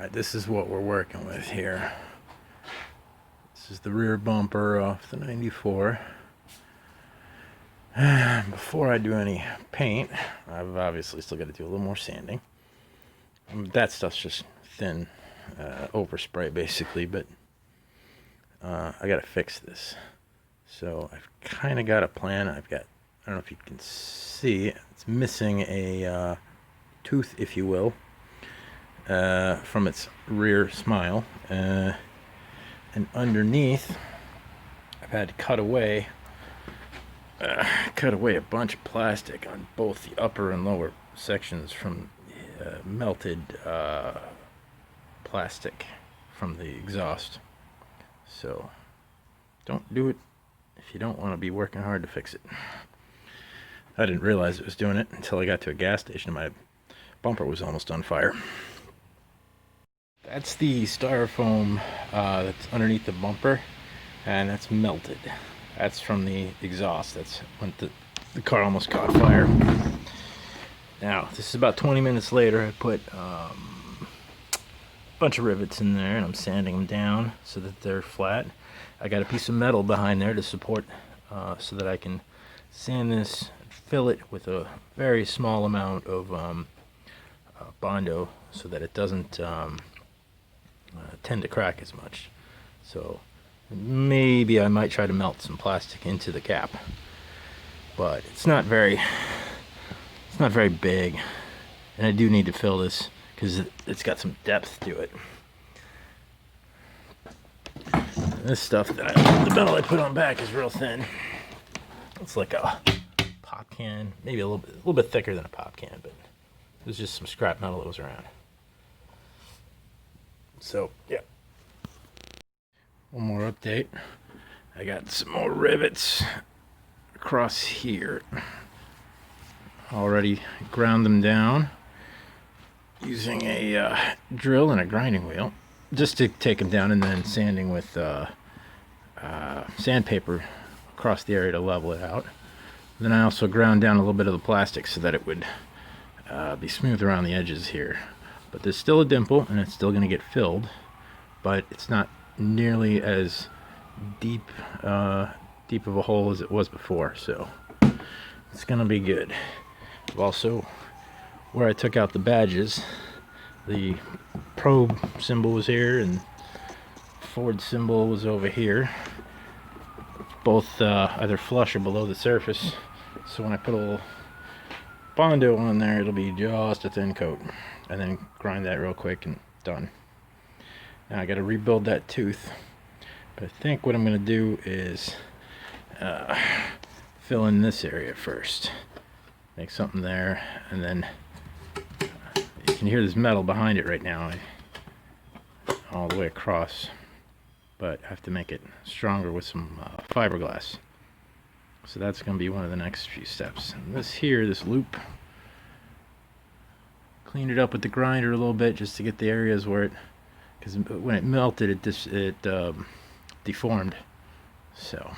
Alright, this is what we're working with here. This is the rear bumper off the 94. Before I do any paint, I've obviously still got to do a little more sanding. That stuff's just thin overspray basically, but I got to fix this. So I've kind of got a plan. I don't know if you can see, it's missing a tooth, if you will, from its rear smile, and underneath I've had to cut away a bunch of plastic on both the upper and lower sections from melted plastic from the exhaust. So don't do it if you don't want to be working hard to fix it. I didn't realize it was doing it until I got to a gas station and my bumper was almost on fire. That's the styrofoam that's underneath the bumper, and that's melted. That's from the exhaust. That's when the car almost caught fire. Now, this is about 20 minutes later. I put a bunch of rivets in there, and I'm sanding them down so that they're flat. I got a piece of metal behind there to support so that I can sand this, fill it with a very small amount of Bondo so that it doesn't tend to crack as much. So maybe I might try to melt some plastic into the cap, but it's not very big, and I do need to fill this because it's got some depth to it. This stuff the metal I put on back is real thin. It's like a pop can, maybe a little bit thicker than a pop can, but it was just some scrap metal that was around. So yeah, one more update. I got some more rivets across here. Already ground them down using a drill and a grinding wheel, just to take them down, and then sanding with sandpaper across the area to level it out. Then I also ground down a little bit of the plastic so that it would be smooth around the edges here. But there's still a dimple, and it's still going to get filled, but it's not nearly as deep of a hole as it was before, so it's going to be good. Also, where I took out the badges, the probe symbol was here and Ford symbol was over here, both either flush or below the surface. So when I put a little Bondo on there, it'll be just a thin coat, and then grind that real quick and done. Now I got to rebuild that tooth, but I think what I'm going to do is fill in this area first, make something there, and then you can hear this metal behind it right now, all the way across, but I have to make it stronger with some fiberglass. So that's going to be one of the next few steps. And this loop, cleaned it up with the grinder a little bit just to get the areas where because when it melted, it deformed. So